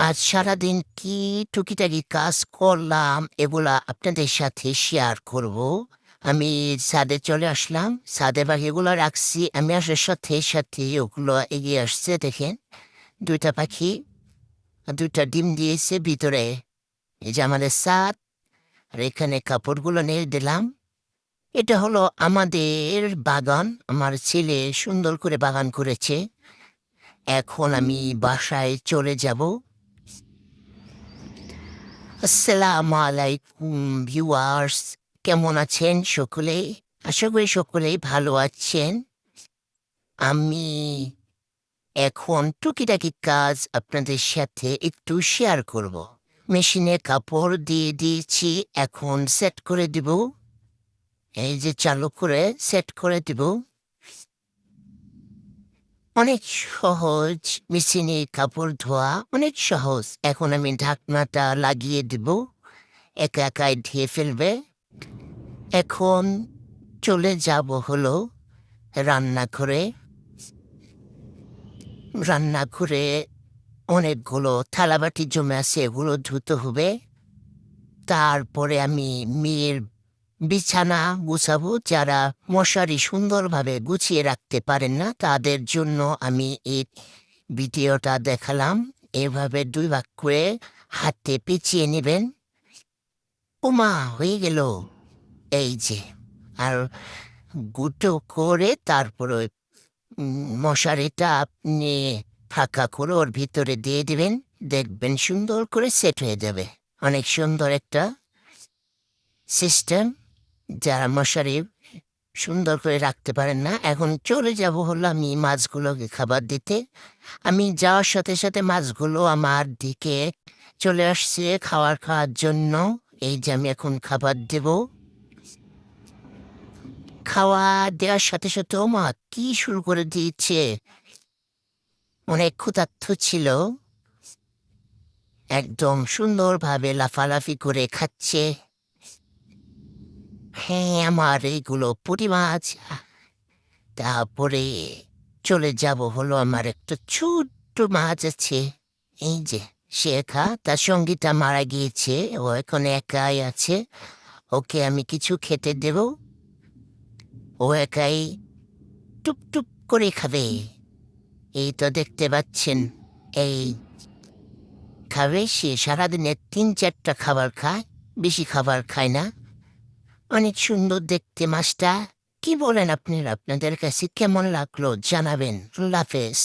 আজ সারাদিন কি টুকিটাকি কাজ করলাম এগুলা আপনাদের সাথে শেয়ার করব। আমি ছাদে চলে আসলাম। ছাদে পাখিগুলো রাখছি। আমি আসার সাথে সাথে ওগুলো এগিয়ে আসছে দেখেন। ২টা পাখি, ২টা ডিম দিয়েছে ভিতরে। এই যে আমাদের ছাদ, আর এখানে কাপড়গুলো নেড়ে দিলাম। এটা হলো আমাদের বাগান। আমার ছেলে সুন্দর করে বাগান করেছে। এখন আমি বাসায় চলে যাব। আসসালামু আলাইকুম ভিউয়ার্স, কেমন আছেন সকলেই? আশা করি সকলেই ভালো আছেন। আমি এখন টুকিটাকি কাজ আপনাদের সাথে একটু শেয়ার করব। মেশিনে কাপড় দিয়ে দিয়েছি, এখন সেট করে দিব। এই যে চালু করে সেট করে দিব। অনেক সহজ, মেশিনে কাপড় ধোয়া অনেক সহজ। এখন আমি ঢাকনাটা লাগিয়ে দিব, একা একাই ধুয়ে ফেলবে। এখন চলে যাব হলো রান্নাঘরে। রান্নাঘরে অনেকগুলো থালাবাটি জমে আছে, এগুলো ধুতে হবে। তারপরে আমি মেয়ের বিছানা গুছাবো। যারা মশারি সুন্দরভাবে গুছিয়ে রাখতে পারেন না, তাদের জন্য আমি এই ভিডিওটা দেখালাম। এভাবে ২ ভাগ করে হাতে পেঁচিয়ে নেবেন। ওমা! হয়ে গেল। এই যে, আর গুঁতো করে তারপরে মশারিটা আপনি ফাঁকা করে ওর ভিতরে দিয়ে দিবেন। দেখবেন সুন্দর করে সেট হয়ে যাবে। অনেক সুন্দর একটা সিস্টেম। যারা মশারি সুন্দর করে রাখতে পারেন না, এখন চলে যাব হলো আমি মাছগুলোকে খাবার দিতে। আমি যাওয়ার সাথে সাথে মাছগুলো আমার দিকে চলে আসছে খাওয়ার জন্য। এই যে আমি এখন খাবার দেব। খাওয়া দেওয়ার সাথে সাথে ওমা কি শুরু করে দিয়েছে! অনেক ক্ষুধার্ত ছিল। একদম সুন্দরভাবে লাফালাফি করে খাচ্ছে। হ্যাঁ, আমার এইগুলো পুঁটি মাছ। তারপরে চলে যাব হলো আমার একটা ছোট্ট মাছ আছে। এই যে শেখা, তার সঙ্গীটা মারা গিয়েছে। ও এখন একাই আছে। ওকে আমি কিছু খেতে দেব। ও একাই টুপ করে খাবে। এই তো দেখতে পাচ্ছেন। এই খাবে সে, সারাদিনে ৩-৪টা খাবার খায়, বেশি খাবার খায় না। অনেক সুন্দর দেখতে মাছটা। কি বলেন আপনারা? আপনাদের কাছে কেমন লাগলো জানাবেন। আল্লাহ হাফেজ।